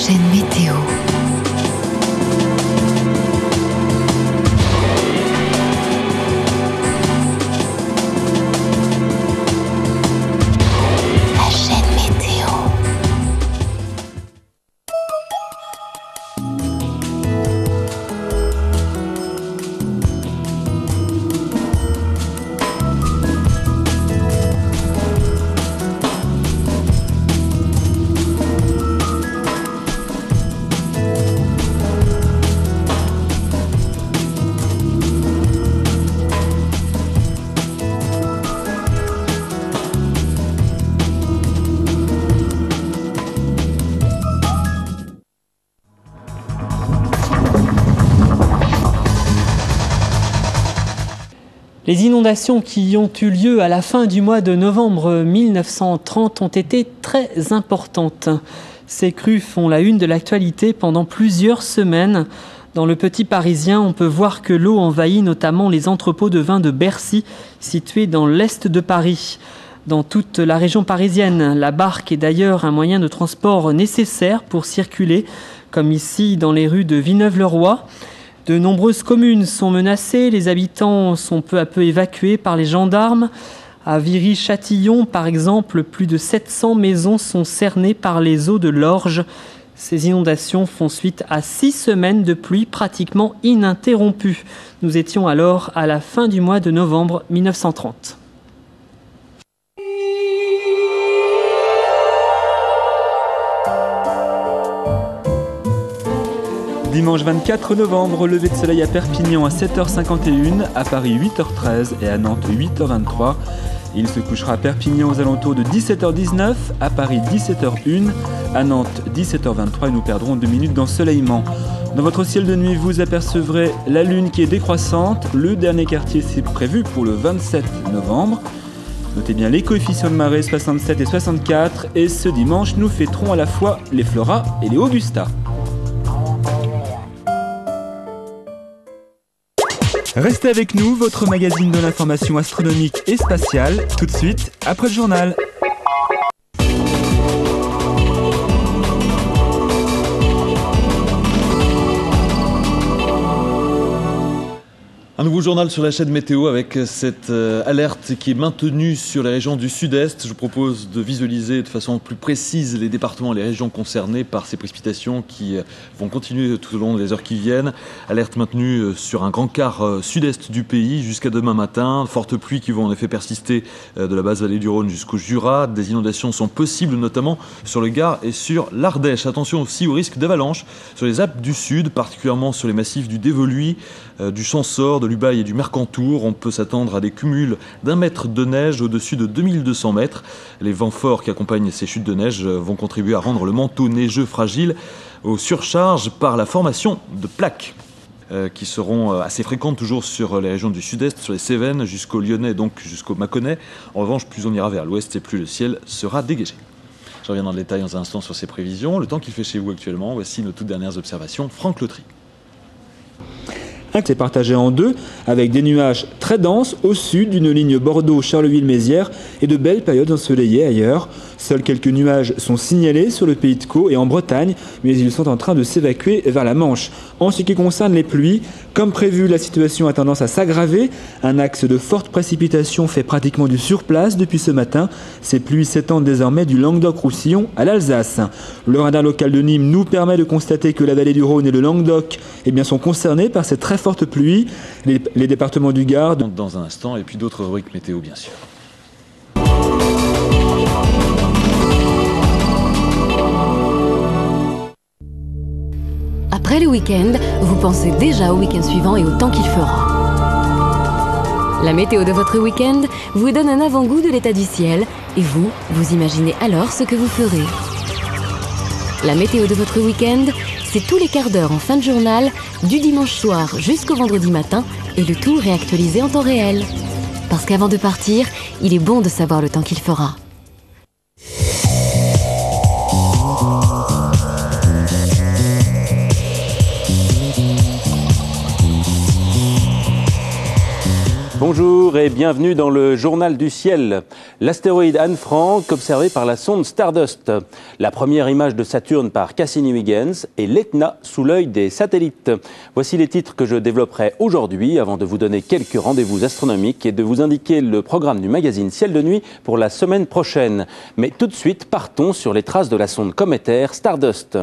chaîne météo. La chaîne météo. Les inondations qui ont eu lieu à la fin du mois de novembre 1930 ont été très importantes. Ces crues font la une de l'actualité pendant plusieurs semaines. Dans le Petit Parisien, on peut voir que l'eau envahit notamment les entrepôts de vin de Bercy, situés dans l'est de Paris. Dans toute la région parisienne, la barque est d'ailleurs un moyen de transport nécessaire pour circuler, comme ici dans les rues de Villeneuve-le-Roi. De nombreuses communes sont menacées, les habitants sont peu à peu évacués par les gendarmes. À Viry-Châtillon, par exemple, plus de 700 maisons sont cernées par les eaux de l'Orge. Ces inondations font suite à 6 semaines de pluie pratiquement ininterrompues. Nous étions alors à la fin du mois de novembre 1930. Dimanche 24 novembre, lever de soleil à Perpignan à 7h51, à Paris 8h13 et à Nantes 8h23. Il se couchera à Perpignan aux alentours de 17h19, à Paris 17h01, à Nantes 17h23 et nous perdrons 2 minutes d'ensoleillement. Dans votre ciel de nuit, vous apercevrez la lune qui est décroissante. Le dernier quartier c'est prévu pour le 27 novembre. Notez bien les coefficients de marée 67 et 64 et ce dimanche nous fêterons à la fois les Flora et les Augusta. Restez avec nous, votre magazine de l'information astronomique et spatiale, tout de suite après le journal. Un nouveau journal sur la chaîne météo avec cette alerte qui est maintenue sur les régions du sud-est. Je vous propose de visualiser de façon plus précise les départements et les régions concernées par ces précipitations qui vont continuer tout au long des heures qui viennent. Alerte maintenue sur un grand quart sud-est du pays jusqu'à demain matin. Fortes pluies qui vont en effet persister de la basse vallée du Rhône jusqu'au Jura. Des inondations sont possibles notamment sur le Gard et sur l'Ardèche. Attention aussi au risque d'avalanche sur les Alpes du Sud, particulièrement sur les massifs du Dévoluy, du Champsaur, de l'Ubaye et du Mercantour. On peut s'attendre à des cumuls d'1 mètre de neige au-dessus de 2200 mètres. Les vents forts qui accompagnent ces chutes de neige vont contribuer à rendre le manteau neigeux fragile aux surcharges par la formation de plaques qui seront assez fréquentes toujours sur les régions du sud-est, sur les Cévennes jusqu'au Lyonnais, donc jusqu'au Mâconnais. En revanche, plus on ira vers l'ouest et plus le ciel sera dégagé. Je reviens dans le détail dans un instant sur ces prévisions. Le temps qu'il fait chez vous actuellement, voici nos toutes dernières observations. Franck Lautry. C'est partagé en deux, avec des nuages très denses au sud d'une ligne Bordeaux-Charleville-Mézières et de belles périodes ensoleillées ailleurs. Seuls quelques nuages sont signalés sur le Pays de Caux et en Bretagne, mais ils sont en train de s'évacuer vers la Manche. En ce qui concerne les pluies, comme prévu, la situation a tendance à s'aggraver. Un axe de fortes précipitations fait pratiquement du surplace depuis ce matin. Ces pluies s'étendent désormais du Languedoc-Roussillon à l'Alsace. Le radar local de Nîmes nous permet de constater que la vallée du Rhône et le Languedoc sont concernés par cette très forte pluie. Les départements du Gard. Dans un instant, et puis d'autres rubriques météo, bien sûr. Après le week-end, vous pensez déjà au week-end suivant et au temps qu'il fera. La météo de votre week-end vous donne un avant-goût de l'état du ciel et vous imaginez alors ce que vous ferez. La météo de votre week-end, c'est tous les quarts d'heure en fin de journal, du dimanche soir jusqu'au vendredi matin et le tout réactualisé en temps réel. Parce qu'avant de partir, il est bon de savoir le temps qu'il fera. Bonjour et bienvenue dans le Journal du Ciel. L'astéroïde Anne Frank observé par la sonde Stardust. La première image de Saturne par Cassini-Huygens et l'Etna sous l'œil des satellites. Voici les titres que je développerai aujourd'hui avant de vous donner quelques rendez-vous astronomiques et de vous indiquer le programme du magazine Ciel de nuit pour la semaine prochaine. Mais tout de suite, partons sur les traces de la sonde cométaire Stardust.